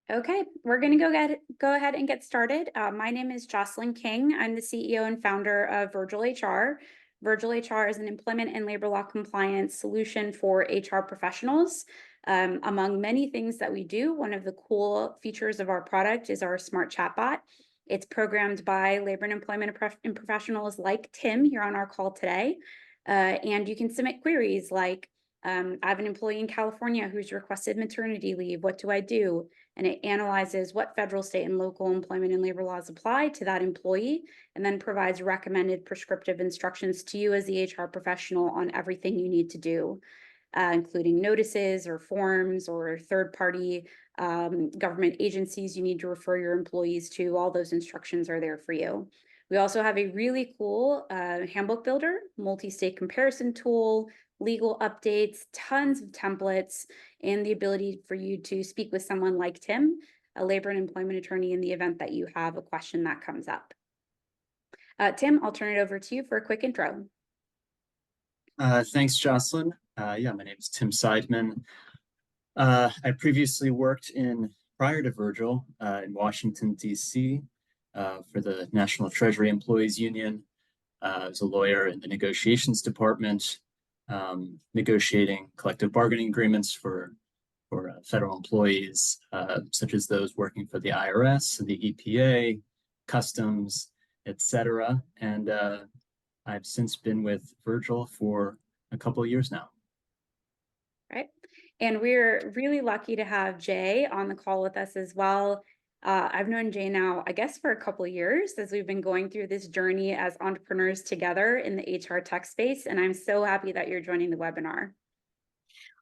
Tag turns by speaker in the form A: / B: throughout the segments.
A: Okay, we're going to go ahead and get started. My name is Jocelyn King. I'm the CEO and founder of Virgil HR. Virgil HR is an employment and labor law compliance solution for HR professionals. Among many things that we do, one of the cool features of our product is our smart chatbot. It's programmed by labor and employment and professionals like Tim here on our call today. And you can submit queries like, I have an employee in California who's requested maternity leave. What do I do? And it analyzes what federal, state, and local employment and labor laws apply to that employee, and then provides recommended prescriptive instructions to you as the HR professional on everything you need to do, including notices or forms or third-party government agencies you need to refer your employees to. All those instructions are there for you. We also have a really cool handbook builder, multi-state comparison tool, legal updates, tons of templates, and the ability for you to speak with someone like Tim, a labor and employment attorney, in the event that you have a question that comes up. Tim, I'll turn it over to you for a quick intro.
B: Thanks, Jocelyn. Yeah, my name is Tim Seidman. I previously worked prior to Virgil, in Washington, D.C., for the National Treasury Employees Union. I was a lawyer in the negotiations department, negotiating collective bargaining agreements for federal employees, such as those working for the IRS, the EPA, Customs, etc. And I've since been with Virgil for a couple of years now.
A: Right. And we're really lucky to have Jay on the call with us as well. I've known Jay now, I guess, for a couple of years as we've been going through this journey as entrepreneurs together in the HR tech space. And I'm so happy that you're joining the webinar.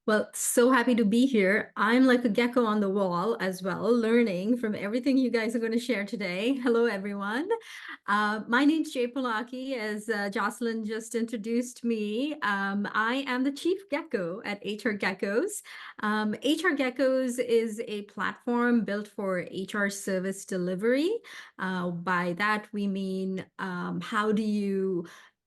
C: Well, so happy to be here. I'm like a gecko on the wall as well, learning from everything you guys are going to share today. Hello, everyone. My name's Jay Polaki, as Jocelyn just introduced me. I am the chief gecko at HR Geckos. HR Geckos is a platform built for HR service delivery. By that, we mean how do you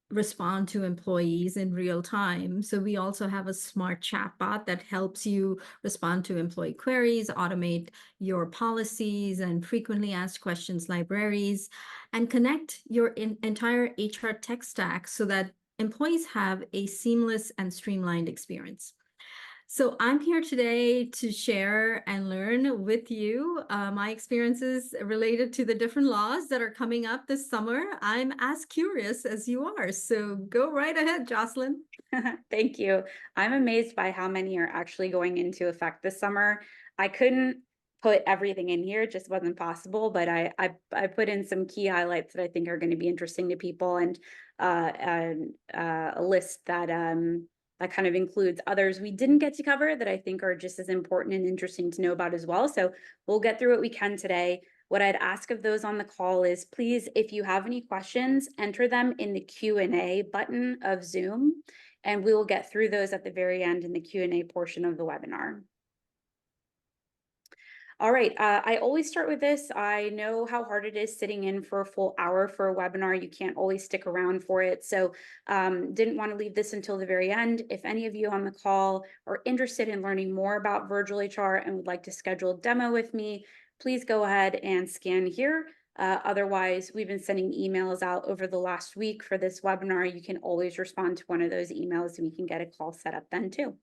C: respond to employees in real time. So we also have a smart chatbot that helps you respond to employee queries, automate your policies and frequently asked questions libraries, and connect your entire HR tech stack so that employees have a seamless and streamlined experience. So I'm here today to share and learn with you my experiences related to the different laws that are coming up this summer. I'm as curious as you are, so go right ahead, Jocelyn.
A: Thank you. I'm amazed by how many are actually going into effect this summer. I couldn't put everything in here, it just wasn't possible, but I put in some key highlights that I think are going to be interesting to people, and a list that that kind of includes others we didn't get to cover that I think are just as important and interesting to know about as well. So we'll get through what we can today. What I'd ask of those on the call is, please, if you have any questions, enter them in the Q&A button of Zoom, and we will get through those at the very end in the Q&A portion of the webinar. All right, I always start with this. I know how hard it is sitting in for a full hour for a webinar. You can't always stick around for it. So didn't want to leave this until the very end. If any of you on the call are interested in learning more about Virgil HR and would like to schedule a demo with me, please go ahead and scan here. Otherwise, we've been sending emails out over the last week for this webinar. You can always respond to one of those emails and we can get a call set up then too.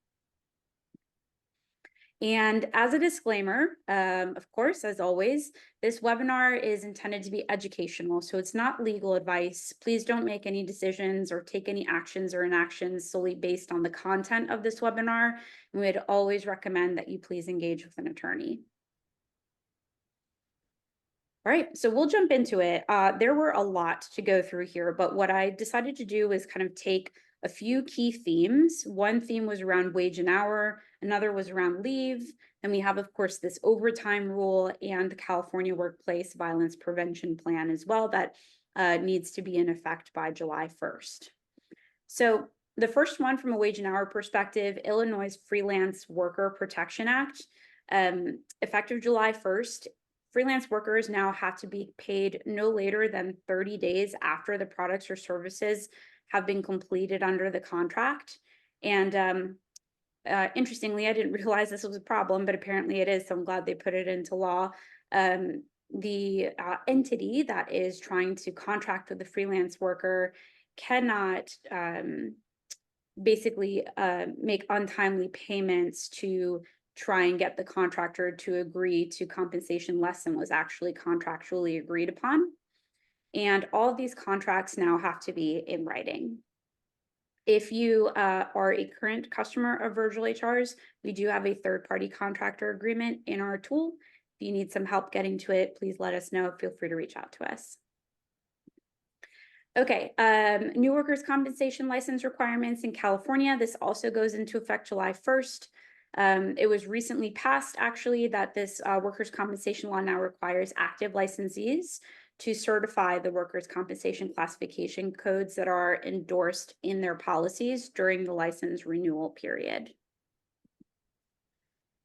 A: And as a disclaimer, of course, as always, this webinar is intended to be educational, so it's not legal advice. Please don't make any decisions or take any actions or inactions solely based on the content of this webinar. And we'd always recommend that you please engage with an attorney. All right, so we'll jump into it. There were a lot to go through here, but what I decided to do is kind of take a few key themes. One theme was around wage and hour, another was around leave, and we have, of course, this overtime rule and the California Workplace Violence Prevention Plan as well that needs to be in effect by July 1st. So the first one, from a wage and hour perspective, Illinois' Freelance Worker Protection Act, effective July 1st, freelance workers now have to be paid no later than 30 days after the products or services have been completed under the contract. And interestingly, I didn't realize this was a problem, but apparently it is, so I'm glad they put it into law. The entity that is trying to contract with the freelance worker cannot basically make untimely payments to try and get the contractor to agree to compensation less than was actually contractually agreed upon. And all of these contracts now have to be in writing. If you are a current customer of Virtual HR's, we do have a third-party contractor agreement in our tool. If you need some help getting to it, please let us know. Feel free to reach out to us. Okay, new workers' compensation license requirements in California. This also goes into effect July 1st. It was recently passed, actually, that this workers' compensation law now requires active licensees to certify the workers' compensation classification codes that are endorsed in their policies during the license renewal period.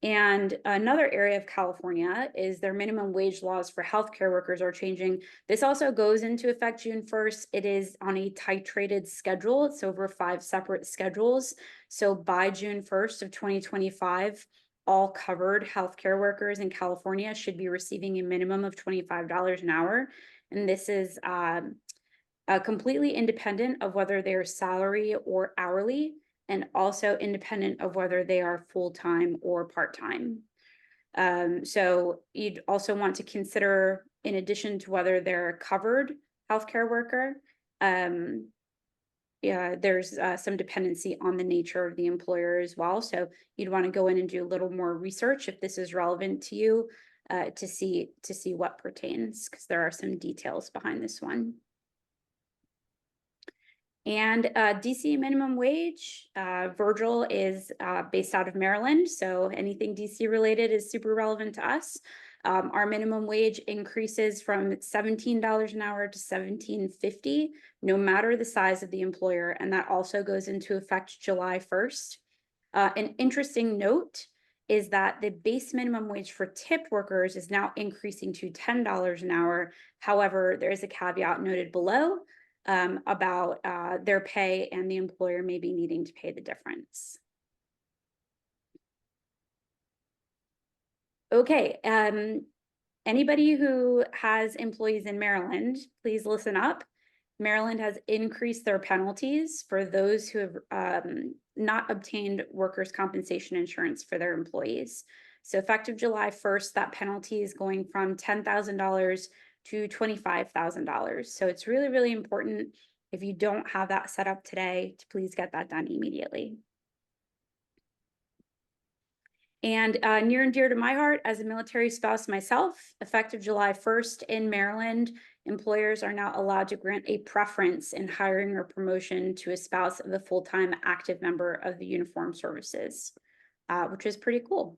A: And another area of California is their minimum wage laws for healthcare workers are changing. This also goes into effect June 1st. It is on a titrated schedule. It's over 5 separate schedules. So by June 1st of 2025, all covered healthcare workers in California should be receiving a minimum of $25 an hour. And this is completely independent of whether they're salary or hourly, and also independent of whether they are full-time or part-time. So you'd also want to consider, in addition to whether they're a covered healthcare worker, there's some dependency on the nature of the employer as well. So you'd want to go in and do a little more research if this is relevant to you, to see what pertains, because there are some details behind this one. And DC minimum wage, Virgil is based out of Maryland, so anything DC related is super relevant to us. Our minimum wage increases from $17 an hour to $17.50, no matter the size of the employer, and that also goes into effect July 1st. An interesting note is that the base minimum wage for tip workers is now increasing to $10 an hour. However, there is a caveat noted below about their pay, and the employer may be needing to pay the difference. Okay, anybody who has employees in Maryland, please listen up. Maryland has increased their penalties for those who have not obtained workers' compensation insurance for their employees. So effective July 1st, that penalty is going from $10,000 to $25,000. So it's really, really important, if you don't have that set up today, to please get that done immediately. And near and dear to my heart, as a military spouse myself, effective July 1st in Maryland, employers are now allowed to grant a preference in hiring or promotion to a spouse of a full-time active member of the uniformed services, which is pretty cool.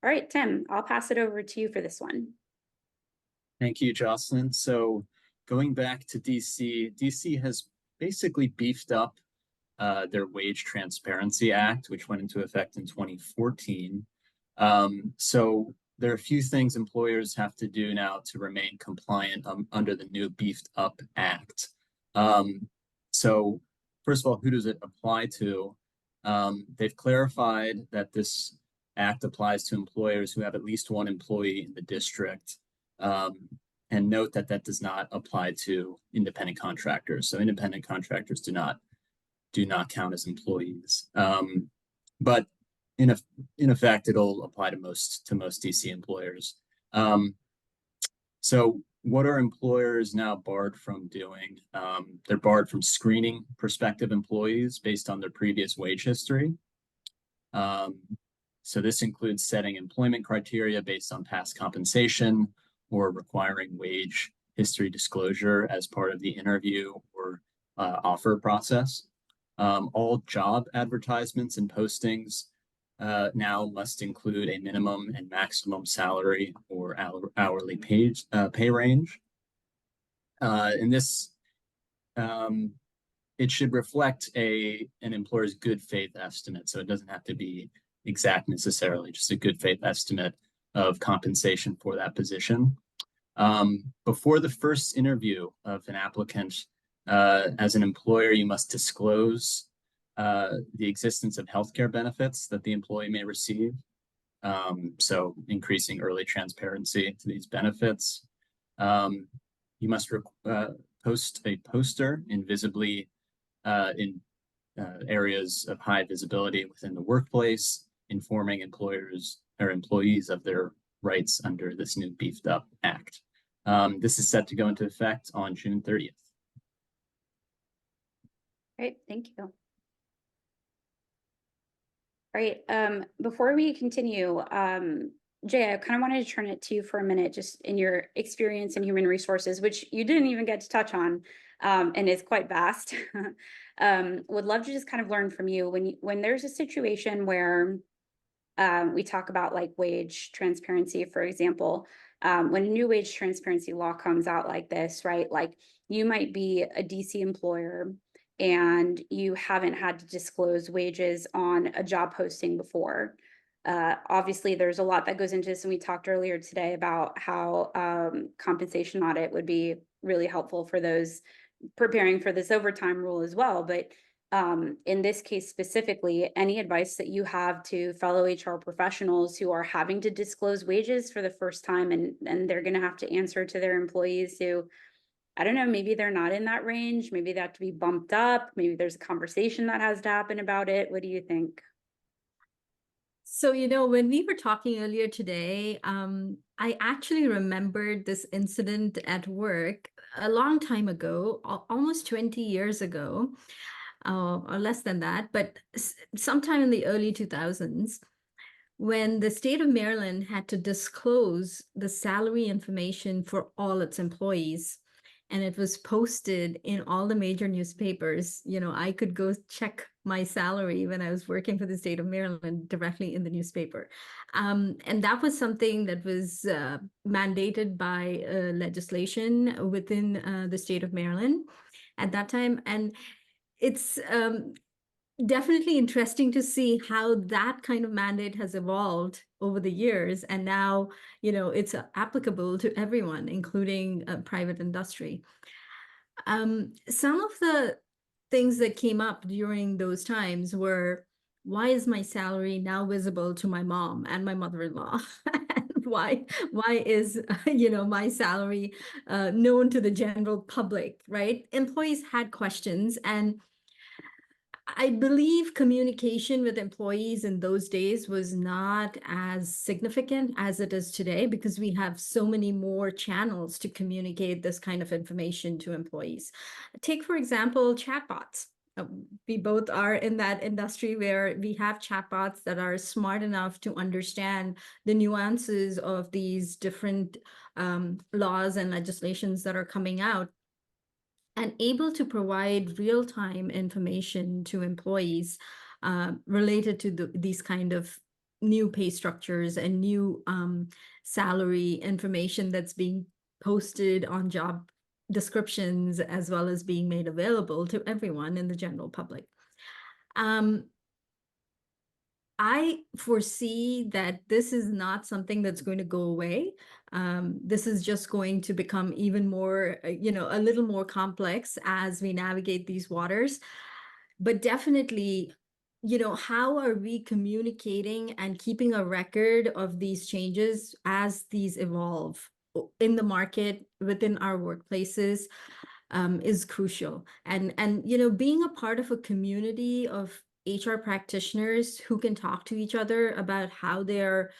A: All right, Tim, I'll pass it over to you for this one.
B: Thank you, Jocelyn. So going back to DC, DC has basically beefed up their Wage Transparency Act, which went into effect in 2014. So there are a few things employers have to do now to remain compliant under the new beefed up act. So first of all, who does it apply to? They've clarified that this act applies to employers who have at least one employee in the district. And note that that does not apply to independent contractors. So independent contractors do not count as employees. But in effect, it'll apply to most DC employers. So what are employers now barred from doing? They're barred from screening prospective employees based on their previous wage history. So this includes setting employment criteria based on past compensation, or requiring wage history disclosure as part of the interview or offer process. All job advertisements and postings now must include a minimum and maximum salary or hourly pay range. And this, it should reflect an employer's good faith estimate. So it doesn't have to be exact necessarily, just a good faith estimate of compensation for that position. Before the first interview of an applicant, as an employer, you must disclose the existence of healthcare benefits that the employee may receive. So increasing early transparency to these benefits. You must post a poster invisibly in areas of high visibility within the workplace, informing employers or employees of their rights under this new beefed up act. This is set to go into effect on June 30th.
A: Great, thank you. All right, before we continue, Jay, I kind of wanted to turn it to you for a minute, just in your experience in human resources, which you didn't even get to touch on, and is quite vast. Would love to just kind of learn from you when there's a situation where we talk about like wage transparency, for example, when a new wage transparency law comes out like this, right? Like you might be a DC employer and you haven't had to disclose wages on a job posting before. Obviously, there's a lot that goes into this, and we talked earlier today about how compensation audit would be really helpful for those preparing for this overtime rule as well. But in this case specifically, any advice that you have to fellow HR professionals who are having to disclose wages for the first time, and they're going to have to answer to their employees who, I don't know, maybe they're not in that range, maybe they have to be bumped up, maybe there's a conversation that has to happen about it. What do you think?
C: So, when we were talking earlier today, I actually remembered this incident at work a long time ago, almost 20 years ago, or less than that, but sometime in the early 2000s, when the state of Maryland had to disclose the salary information for all its employees. And it was posted in all the major newspapers. I could go check my salary when I was working for the state of Maryland directly in the newspaper. And that was something that was mandated by legislation within the state of Maryland at that time. And it's definitely interesting to see how that kind of mandate has evolved over the years. And now, it's applicable to everyone, including private industry. Some of the things that came up during those times were, why is my salary now visible to my mom and my mother-in-law? Why is, my salary known to the general public, right? Employees had questions, and I believe communication with employees in those days was not as significant as it is today, because we have so many more channels to communicate this kind of information to employees. Take, for example, chatbots. We both are in that industry where we have chatbots that are smart enough to understand the nuances of these different laws and legislations that are coming out, and able to provide real-time information to employees related to these kind of new pay structures and new salary information that's being posted on job descriptions, as well as being made available to everyone in the general public. I foresee that this is not something that's going to go away. This is just going to become even more, a little more complex as we navigate these waters. But definitely, how are we communicating and keeping a record of these changes as these evolve in the market, within our workplaces, is crucial. And being a part of a community of HR practitioners who can talk to each other about how they're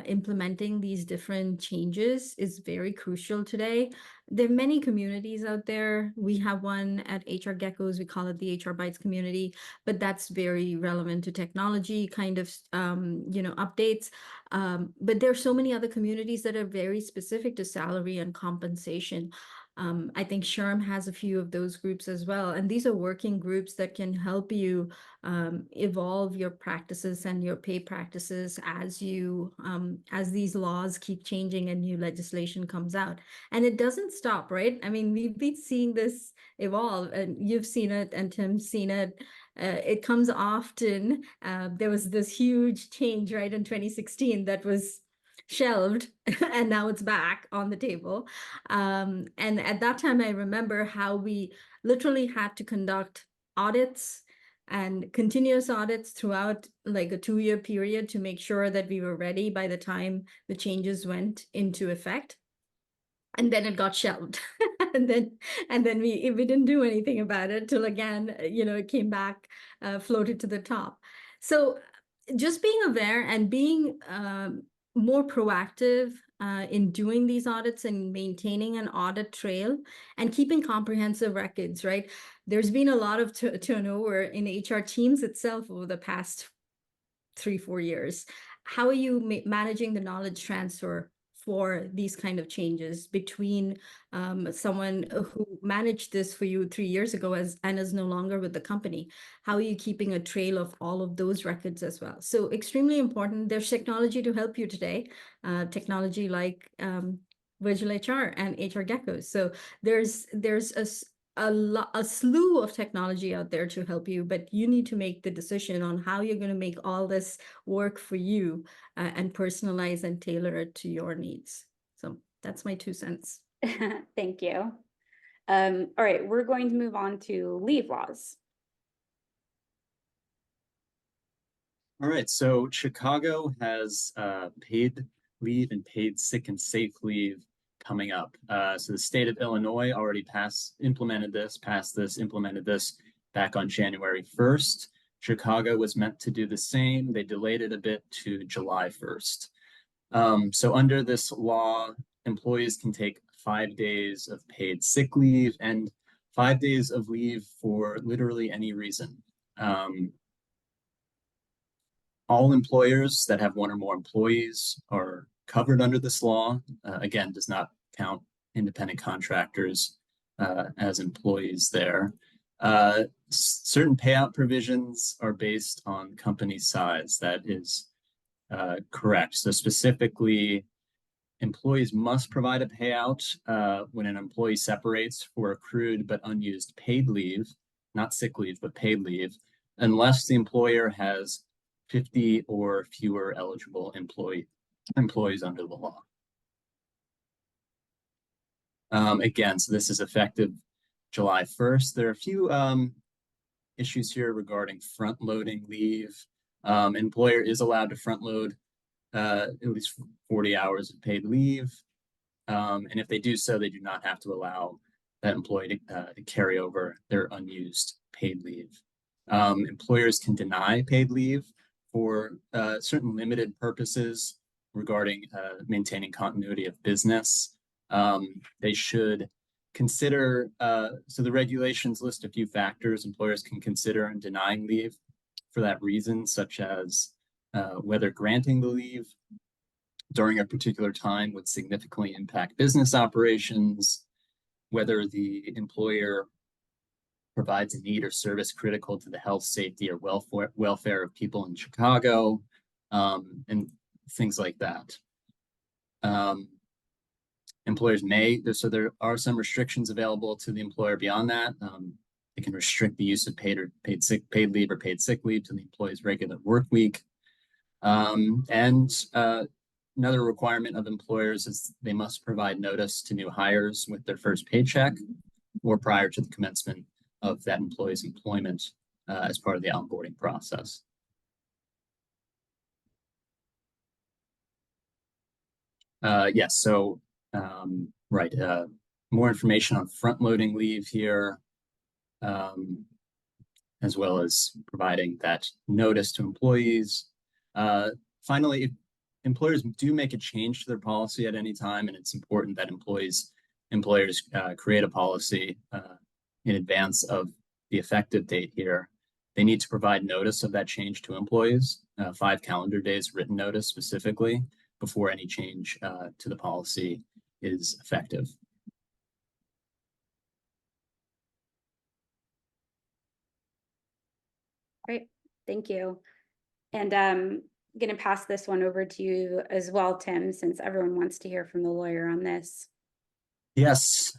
C: implementing these different changes is very crucial today. There are many communities out there. We have one at HR Geckos. We call it the HR Bytes community, but that's very relevant to technology kind of, updates. But there are so many other communities that are very specific to salary and compensation. I think SHRM has a few of those groups as well. And these are working groups that can help you evolve your practices and your pay practices as these laws keep changing and new legislation comes out. And it doesn't stop, right? I mean, we've been seeing this evolve, and you've seen it, and Tim's seen it. It comes often. There was this huge change, right, in 2016 that was shelved, and now it's back on the table. And at that time, I remember how we literally had to conduct audits and continuous audits throughout like a 2-year period to make sure that we were ready by the time the changes went into effect. And then it got shelved. and then we didn't do anything about it till again, it came back, floated to the top. So just being aware and being more proactive in doing these audits and maintaining an audit trail and keeping comprehensive records, right? There's been a lot of turnover in HR teams itself over the past 3-4 years. How are you managing the knowledge transfer for these kind of changes between someone who managed this for you 3 years ago and is no longer with the company? How are you keeping a trail of all of those records as well? So extremely important. There's technology to help you today, technology like Virtual HR and HR Geckos. So there's a slew of technology out there to help you, but you need to make the decision on how you're going to make all this work for you and personalize and tailor it to your needs. So that's my 2 cents.
A: Thank you. All right, we're going to move on to leave laws.
B: All right, so Chicago has paid leave and paid sick and safe leave coming up. So the state of Illinois already implemented this back on January 1st. Chicago was meant to do the same. They delayed it a bit to July 1st. So under this law, employees can take 5 days of paid sick leave and 5 days of leave for literally any reason. All employers that have 1 or more employees are covered under this law. Again, does not count independent contractors as employees there. Certain payout provisions are based on company size. That is correct. So specifically, employees must provide a payout when an employee separates for accrued but unused paid leave, not sick leave, but paid leave, unless the employer has 50 or fewer eligible employees under the law. Again, so this is effective July 1st. There are a few issues here regarding front-loading leave. Employer is allowed to front-load at least 40 hours of paid leave. And if they do so, they do not have to allow that employee to carry over their unused paid leave. Employers can deny paid leave for certain limited purposes regarding maintaining continuity of business. They should consider, so the regulations list a few factors employers can consider in denying leave for that reason, such as whether granting the leave during a particular time would significantly impact business operations, whether the employer provides a need or service critical to the health, safety, or welfare of people in Chicago, and things like that. Employers may, so there are some restrictions available to the employer beyond that. They can restrict the use of paid leave or paid sick leave to the employee's regular work week. Another requirement of employers is they must provide notice to new hires with their first paycheck or prior to the commencement of that employee's employment as part of the onboarding process. Yes, so right, more information on front-loading leave here, as well as providing that notice to employees. Finally, if employers do make a change to their policy at any time, and it's important that employers create a policy in advance of the effective date here, they need to provide notice of that change to employees, 5 calendar days written notice specifically, before any change to the policy is effective.
A: Great, thank you. And I'm going to pass this one over to you as well, Tim, since everyone wants to hear from the lawyer on this.
B: Yes,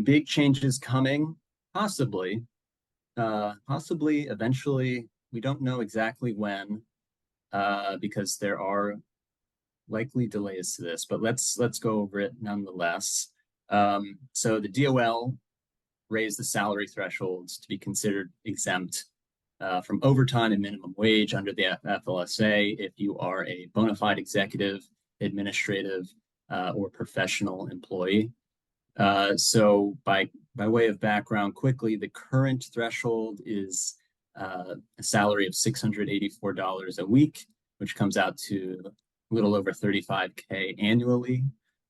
B: big changes coming, possibly eventually. We don't know exactly when, because there are likely delays to this, but let's go over it nonetheless. So the DOL raised the salary thresholds to be considered exempt from overtime and minimum wage under the FLSA if you are a bona fide executive, administrative, or professional employee. So by way of background, quickly, the current threshold is a salary of $684 a week, which comes out to a little over $35K annually.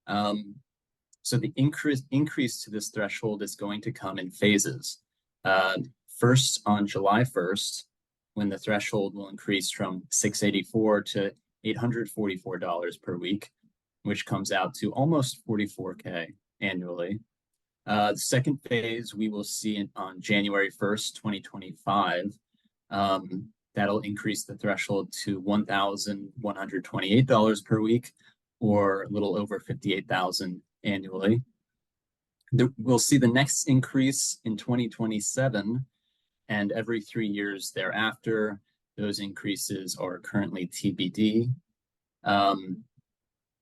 B: So the increase to this threshold is going to come in phases. First, on July 1st, when the threshold will increase from $684 to $844 per week, which comes out to almost $44K annually. The second phase we will see on January 1st, 2025. That'll increase the threshold to $1,128 per week, or a little over $58,000 annually. We'll see the next increase in 2027, and every 3 years thereafter. Those increases are currently TBD.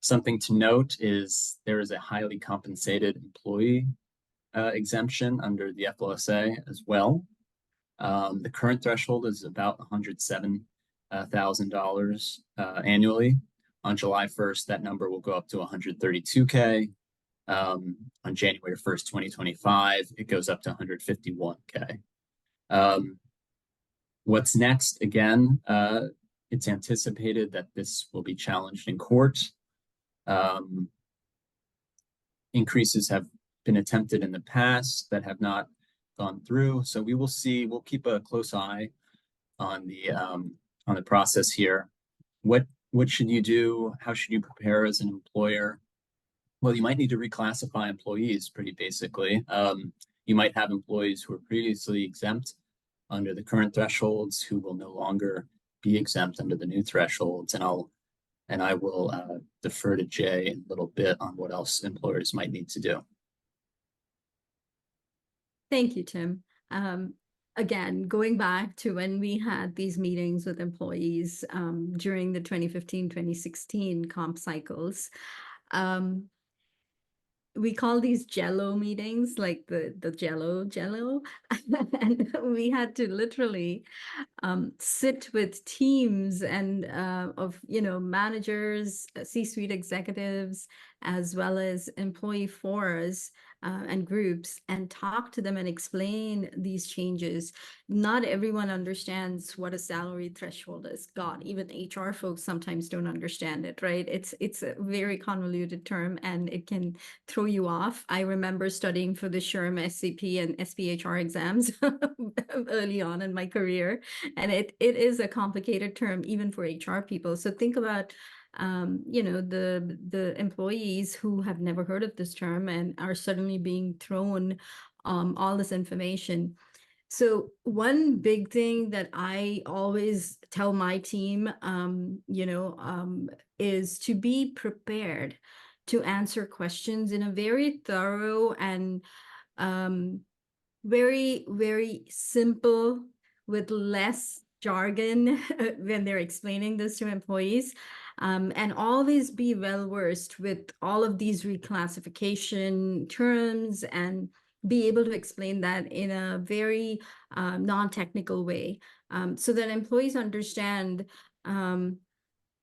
B: Something to note is there is a highly compensated employee exemption under the FLSA as well. The current threshold is about $107,000 annually. On July 1st, that number will go up to $132K. On January 1st, 2025, it goes up to $151K. What's next? Again, it's anticipated that this will be challenged in court. Increases have been attempted in the past that have not gone through. So we will see. We'll keep a close eye on the process here. What should you do? How should you prepare as an employer? Well, you might need to reclassify employees pretty basically. You might have employees who were previously exempt under the current thresholds who will no longer be exempt under the new thresholds. And I will defer to Jay in a little bit on what else employers might need to do.
C: Thank you, Tim. Again, going back to when we had these meetings with employees during the 2015-2016 comp cycles, we call these Jello meetings, like the Jello, and we had to literally sit with teams and of managers, C-suite executives, as well as employee forums and groups, and talk to them and explain these changes. Not everyone understands what a salary threshold is. God, even HR folks sometimes don't understand it, right? It's a very convoluted term and it can throw you off. I remember studying for the SHRM, SCP, and SPHR exams early on in my career, and it is a complicated term even for HR people. So think about the employees who have never heard of this term and are suddenly being thrown all this information. So one big thing that I always tell my team, is to be prepared to answer questions in a very thorough and very, very simple, with less jargon when they're explaining this to employees. And always be well versed with all of these reclassification terms and be able to explain that in a very non-technical way, so that employees understand,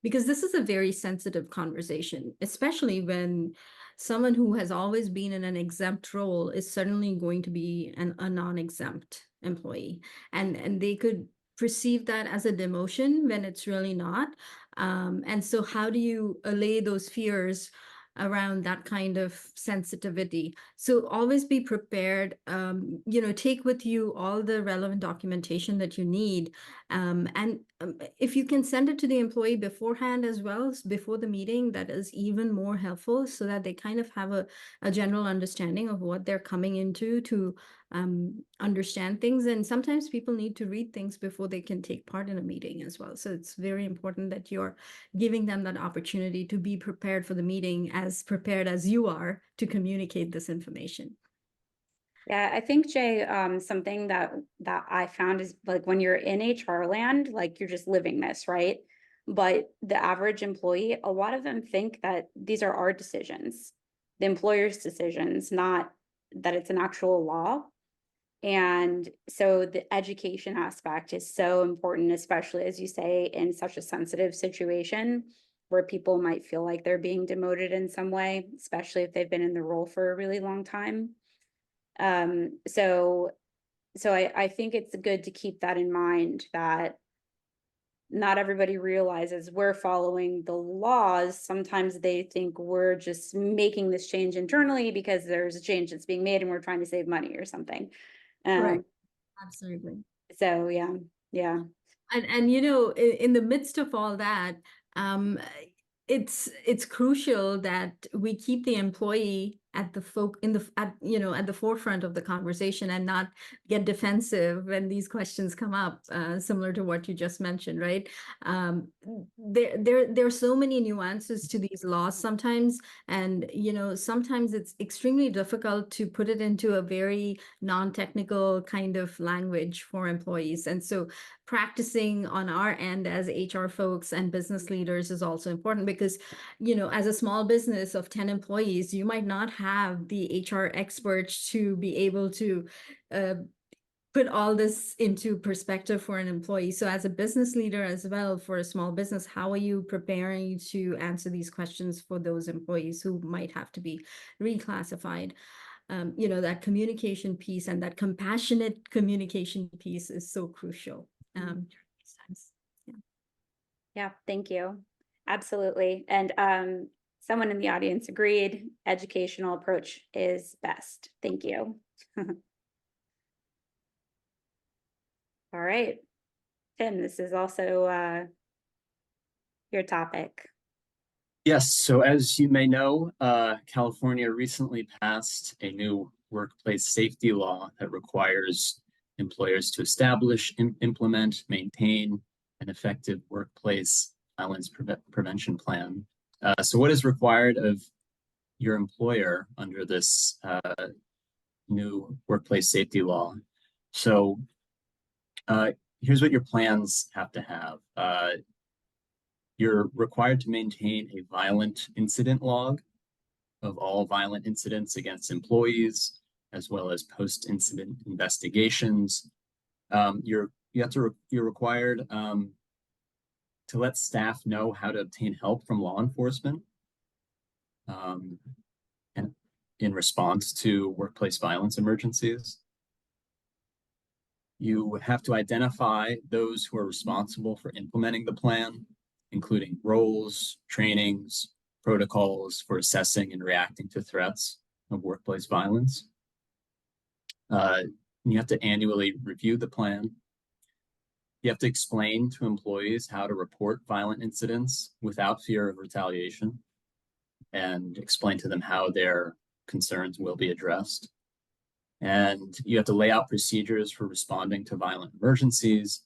C: because this is a very sensitive conversation, especially when someone who has always been in an exempt role is suddenly going to be a non-exempt employee, and they could perceive that as a demotion when it's really not. And so how do you allay those fears around that kind of sensitivity? So always be prepared, take with you all the relevant documentation that you need. And if you can send it to the employee beforehand as well, before the meeting, that is even more helpful, so that they kind of have a general understanding of what they're coming into to understand things. And sometimes people need to read things before they can take part in a meeting as well. So it's very important that you're giving them that opportunity to be prepared for the meeting, as prepared as you are to communicate this information.
A: Yeah, I think, Jay, something that I found is, like, when you're in HR land, like, you're just living this, right? But the average employee, a lot of them think that these are our decisions, the employer's decisions, not that it's an actual law. And so the education aspect is so important, especially as you say, in such a sensitive situation where people might feel like they're being demoted in some way, especially if they've been in the role for a really long time. So I think it's good to keep that in mind, that not everybody realizes we're following the laws. Sometimes they think we're just making this change internally because there's a change that's being made and we're trying to save money or something.
C: Right. Absolutely.
A: So yeah, yeah.
C: And you know, in the midst of all that, um, it's crucial that we keep the employee at the at the forefront of the conversation and not get defensive when these questions come up, similar to what you just mentioned, right? There are so many nuances to these laws sometimes, and you know, sometimes it's extremely difficult to put it into a very non-technical kind of language for employees. And so practicing on our end as HR folks and business leaders is also important, because, you know, as a small business of 10 employees, you might not have the HR experts to be able to put all this into perspective for an employee. So as a business leader as well for a small business, how are you preparing to answer these questions for those employees who might have to be reclassified? You know, that communication piece and that compassionate communication piece is so crucial during these times. Yeah.
A: Yeah, thank you. Absolutely. And someone in the audience agreed, educational approach is best. Thank you. All right. Tim, this is also your topic.
B: Yes, so as you may know, California recently passed a new workplace safety law that requires employers to establish, implement, maintain an effective workplace violence prevention plan. So what is required of your employer under this new workplace safety law? So here's what your plans have to have. You're required to maintain a violent incident log of all violent incidents against employees, as well as post-incident investigations. You're required to let staff know how to obtain help from law enforcement and in response to workplace violence emergencies. You have to identify those who are responsible for implementing the plan, including roles, trainings, protocols for assessing and reacting to threats of workplace violence. You have to annually review the plan. You have to explain to employees how to report violent incidents without fear of retaliation, and explain to them how their concerns will be addressed. And you have to lay out procedures for responding to violent emergencies,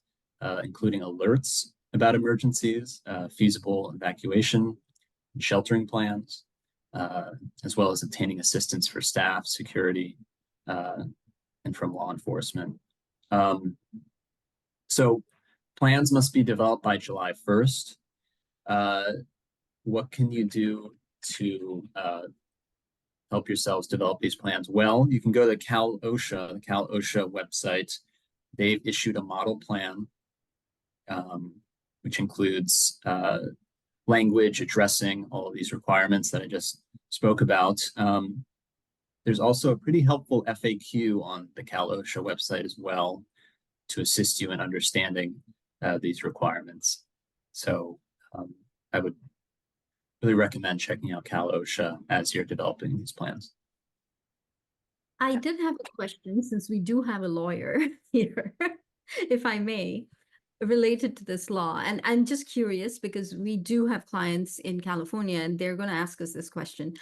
B: including alerts about emergencies, feasible evacuation, and sheltering plans, as well as obtaining assistance for staff, security, and from law enforcement. So plans must be developed by July 1st. What can you do to help yourselves develop these plans? Well, you can go to the Cal OSHA website. They've issued a model plan, which includes language addressing all of these requirements that I just spoke about. There's also a pretty helpful FAQ on the Cal OSHA website as well to assist you in understanding these requirements. So I would really recommend checking out Cal OSHA as you're developing these plans.
C: I did have a question, since we do have a lawyer here, if I may, related to this law. And I'm just curious because we do have clients in California and they're going to ask us this question.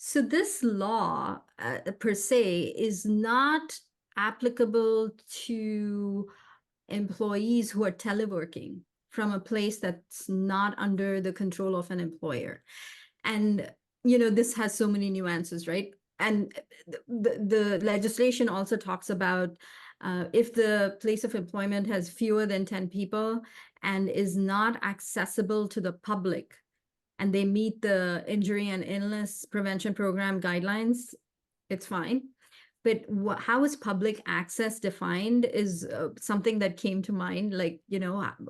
C: So this law per se is not applicable to employees who are teleworking from a place that's not under the control of an employer. And, you know, this has so many nuances, right? And the legislation also talks about if the place of employment has fewer than 10 people and is not accessible to the public, and they meet the injury and illness prevention program guidelines, it's fine. but how is public access defined is something that came to mind. Like,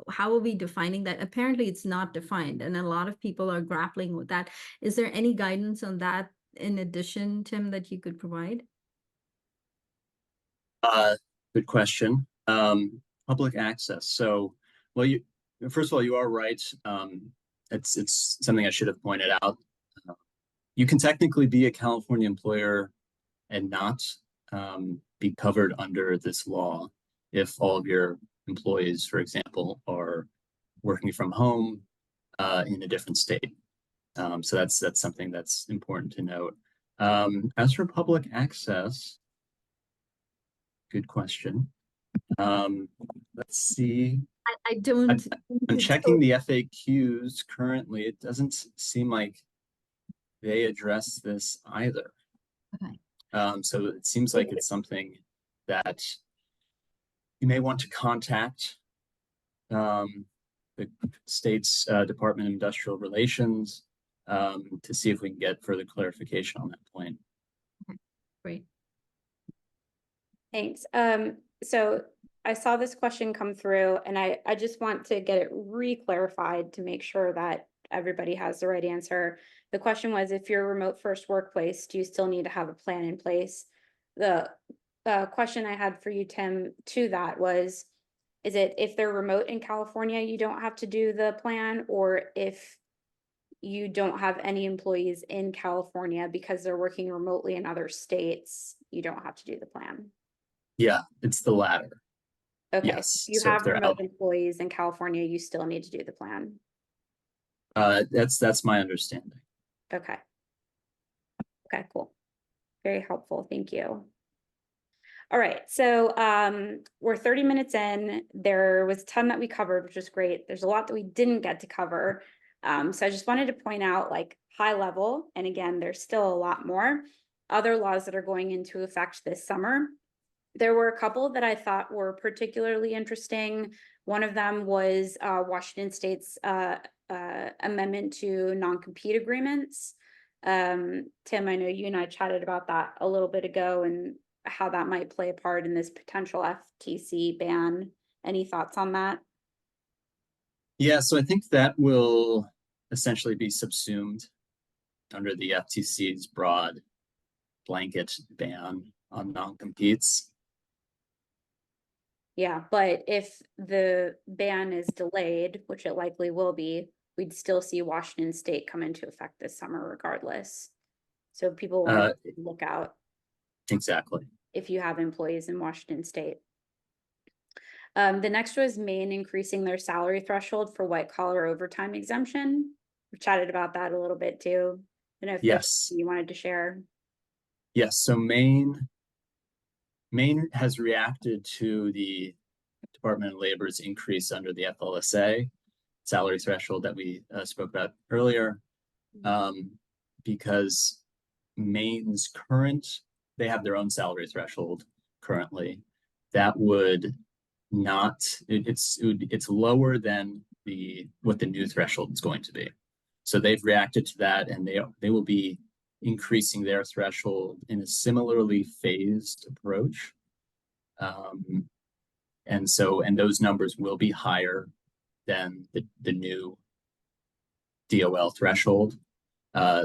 C: how are we defining that? Apparently, it's not defined, and a lot of people are grappling with that. Is there any guidance on that in addition, Tim, that you could provide?
B: Good question. Public access. So, well, first of all, you are right. It's something I should have pointed out. You can technically be a California employer and not be covered under this law if all of your employees, for example, are working from home in a different state. So that's something that's important to note. As for public access, good question. Let's see.
C: I don't.
B: I'm checking the FAQs currently. It doesn't seem like they address this either.
C: Okay.
B: So it seems like it's something that you may want to contact the state's Department of Industrial Relations to see if we can get further clarification on that point.
C: Great.
A: Thanks. So I saw this question come through, and I just want to get it re-clarified to make sure that everybody has the right answer. The question was, if you're a remote first workplace, do you still need to have a plan in place? The question I had for you, Tim, to that was, is it if they're remote in California, you don't have to do the plan, or if you don't have any employees in California because they're working remotely in other states, you don't have to do the plan?
B: Yeah, it's the latter.
A: Okay,
B: Yes.
A: if you
B: So if
A: have
B: they're
A: remote
B: out,
A: employees in California, you still need to do the plan.
B: that's my understanding.
A: Okay. Okay, cool. Very helpful. Thank you. All right, so we're 30 minutes in. There was a ton that we covered, which is great. There's a lot that we didn't get to cover. So I just wanted to point out, like, high level, and again, there's still a lot more other laws that are going into effect this summer. There were a couple that I thought were particularly interesting. One of them was Washington State's amendment to non-compete agreements. Tim, I know you and I chatted about that a little bit ago and how that might play a part in this potential FTC ban. Any thoughts on that?
B: Yeah, so I think that will essentially be subsumed under the FTC's broad blanket ban on non-competes.
A: Yeah, but if the ban is delayed, which it likely will be, we'd still see Washington State come into effect this summer regardless. So people want to look out.
B: Exactly.
A: If you have employees in Washington State. The next was Maine increasing their salary threshold for white collar overtime exemption. We chatted about that a little bit too. I don't know if
B: Yes.
A: you wanted to share.
B: Yes, so Maine has reacted to the Department of Labor's increase under the FLSA salary threshold that we spoke about earlier, because Maine's they have their own salary threshold currently. That would not, it's lower than what the new threshold is going to be. So they've reacted to that, and they will be increasing their threshold in a similarly phased approach. And those numbers will be higher than the new DOL threshold.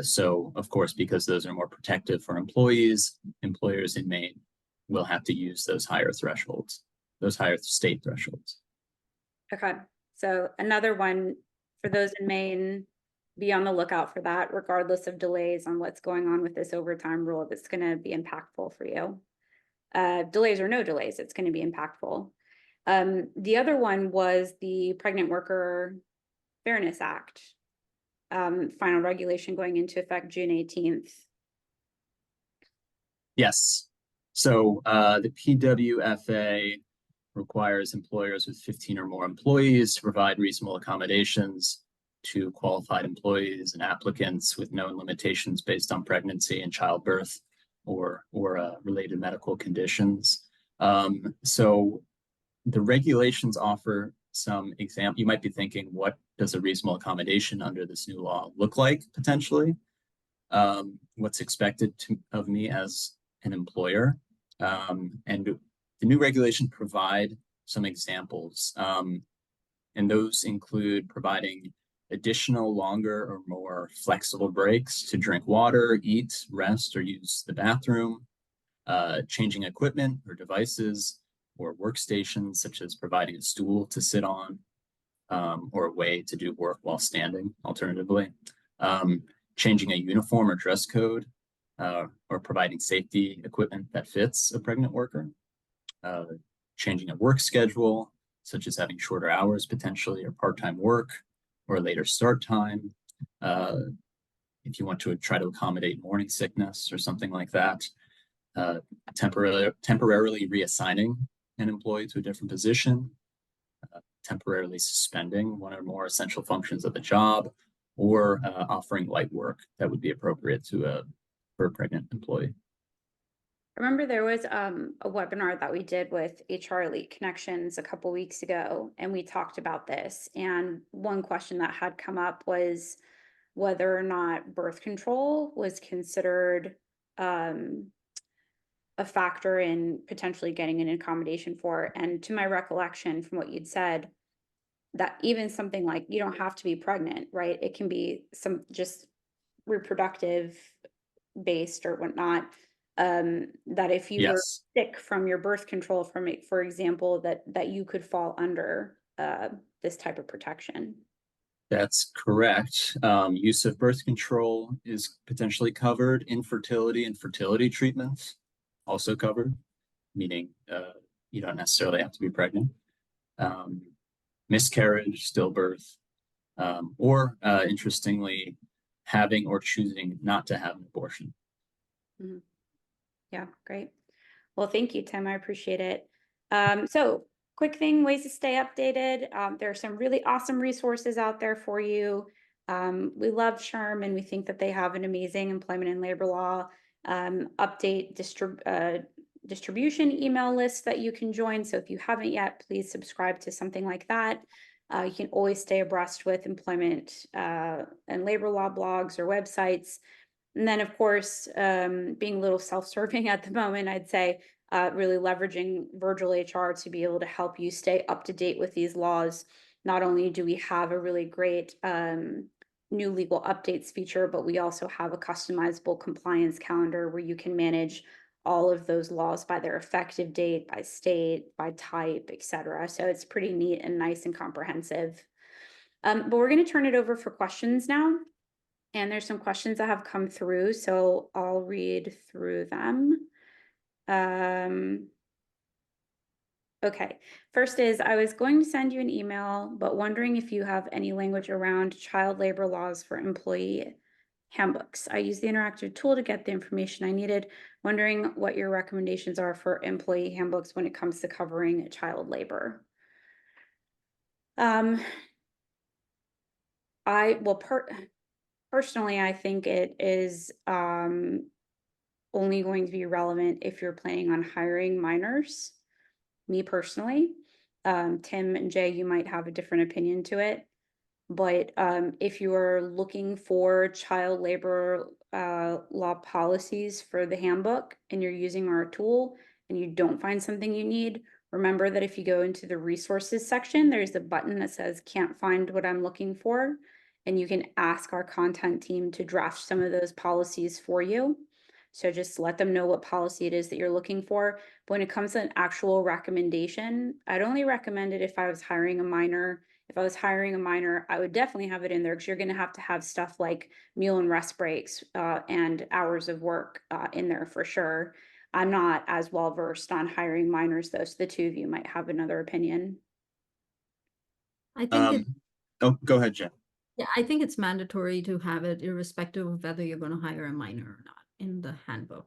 B: So of course, because those are more protective for employees, employers in Maine will have to use those higher thresholds, those higher state thresholds.
A: Okay, so another one for those in Maine, be on the lookout for that, regardless of delays on what's going on with this overtime rule. That's going to be impactful for you. Delays or no delays, it's going to be impactful. The other one was the Pregnant Worker Fairness Act, final regulation going into effect June 18th.
B: Yes. So the PWFA requires employers with 15 or more employees to provide reasonable accommodations to qualified employees and applicants with known limitations based on pregnancy and childbirth or related medical conditions. So the regulations offer some example. You might be thinking, what does a reasonable accommodation under this new law look like potentially? What's expected of me as an employer? And the new regulations provide some examples. And those include providing additional longer or more flexible breaks to drink water, eat, rest, or use the bathroom, changing equipment or devices or workstations, such as providing a stool to sit on, or a way to do work while standing, alternatively, changing a uniform or dress code, or providing safety equipment that fits a pregnant worker, changing a work schedule, such as having shorter hours potentially, or part-time work, or a later start time. If you want to try to accommodate morning sickness or something like that, temporarily reassigning an employee to a different position, temporarily suspending one or more essential functions of the job, or offering light work that would be appropriate for a pregnant employee.
A: I remember there was a webinar that we did with HR Elite Connections a couple weeks ago, and we talked about this. And one question that had come up was whether or not birth control was considered a factor in potentially getting an accommodation for. And to my recollection from what you'd said, that even something like, you don't have to be pregnant, right? It can be some just reproductive based or whatnot. That if you were
B: Yes,
A: sick from your birth control, from it, for example, that you could fall under this type of protection.
B: that's correct. Use of birth control is potentially covered. Infertility and fertility treatments also covered, meaning you don't necessarily have to be pregnant. Miscarriage, stillbirth, or interestingly, having or choosing not to have an abortion.
A: Mhm. Yeah, great. Well, thank you, Tim. I appreciate it. So quick thing, ways to stay updated. There are some really awesome resources out there for you. We love SHRM, and we think that they have an amazing employment and labor law update distribution email list that you can join. So if you haven't yet, please subscribe to something like that. You can always stay abreast with employment and labor law blogs or websites. And then, of course, being a little self-serving at the moment, I'd say really leveraging Virgil HR to be able to help you stay up to date with these laws. Not only do we have a really great new legal updates feature, but we also have a customizable compliance calendar where you can manage all of those laws by their effective date, by state, by type, etc. So it's pretty neat and nice and comprehensive. But we're going to turn it over for questions now. And there's some questions that have come through, so I'll read through them. Okay, first is, I was going to send you an email, but wondering if you have any language around child labor laws for employee handbooks. I used the interactive tool to get the information I needed, wondering what your recommendations are for employee handbooks when it comes to covering child labor. Personally, I think it is only going to be relevant if you're planning on hiring minors. Me personally, Tim and Jay, you might have a different opinion to it. But if you are looking for child labor law policies for the handbook and you're using our tool and you don't find something you need, remember that if you go into the resources section, there's a button that says can't find what I'm looking for. And you can ask our content team to draft some of those policies for you. So just let them know what policy it is that you're looking for. But when it comes to an actual recommendation, I'd only recommend it if I was hiring a minor. If I was hiring a minor, I would definitely have it in there because you're going to have stuff like meal and rest breaks and hours of work in there for sure. I'm not as well versed on hiring minors though, so the two of you might have another opinion.
C: I think it,
B: Oh, go ahead, Jen.
C: yeah, I think it's mandatory to have it irrespective of whether you're going to hire a minor or not in the handbook.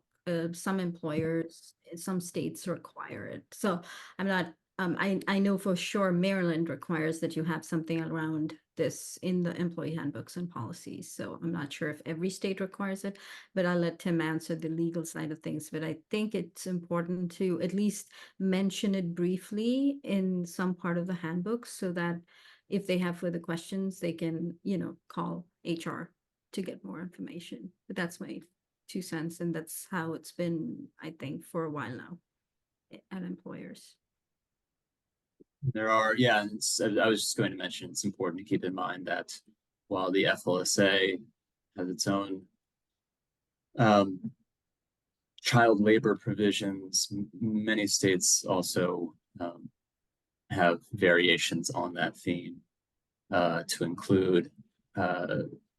C: Some employers, some states require it. So I'm not, I know for sure Maryland requires that you have something around this in the employee handbooks and policies. So I'm not sure if every state requires it, but I'll let Tim answer the legal side of things. But I think it's important to at least mention it briefly in some part of the handbook so that if they have further questions, they can, call HR to get more information. But that's my 2 cents, and that's how it's been, I think, for a while now. at employers.
B: There are, yeah, I was just going to mention, it's important to keep in mind that while the FLSA has its own child labor provisions, many states also have variations on that theme to include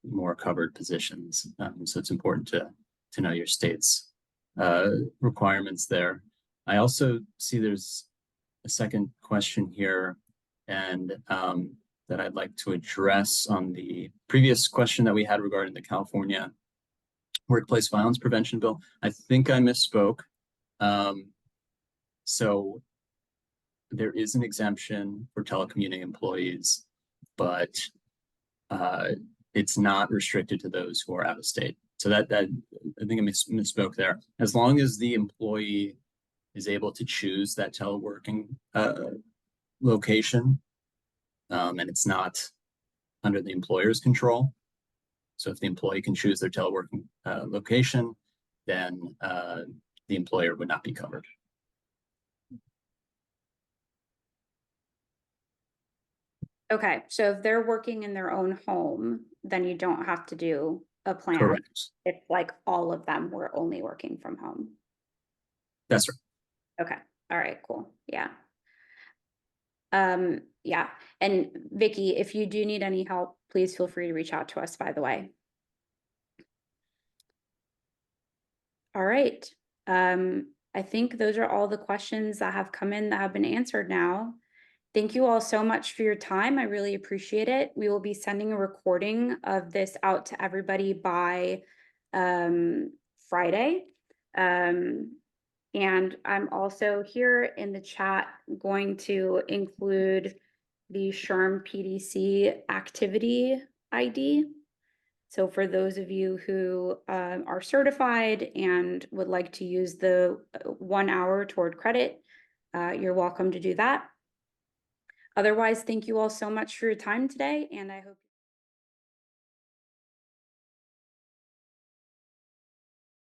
B: more covered positions. So it's important to know your state's requirements there. I also see there's a second question here, and that I'd like to address on the previous question that we had regarding the California Workplace Violence Prevention Bill. I think I misspoke. So there is an exemption for telecommuting employees, but it's not restricted to those who are out of state. So that I think I misspoke there. As long as the employee is able to choose that teleworking location, and it's not under the employer's control. So if the employee can choose their teleworking location, then the employer would not be covered.
A: Okay, so if they're working in their own home, then you don't have to do a plan.
B: Correct.
A: If like all of them were only working from home.
B: That's right.
A: Okay, all right, cool, yeah. Yeah, and Vicky, if you do need any help, please feel free to reach out to us, by the way. All right, I think those are all the questions that have come in that have been answered now. Thank you all so much for your time. I really appreciate it. We will be sending a recording of this out to everybody by Friday. And I'm also here in the chat going to include the SHRM PDC activity ID. So for those of you who are certified and would like to use the 1 hour toward credit, you're welcome to do that. Otherwise, thank you all so much for your time today, and I hope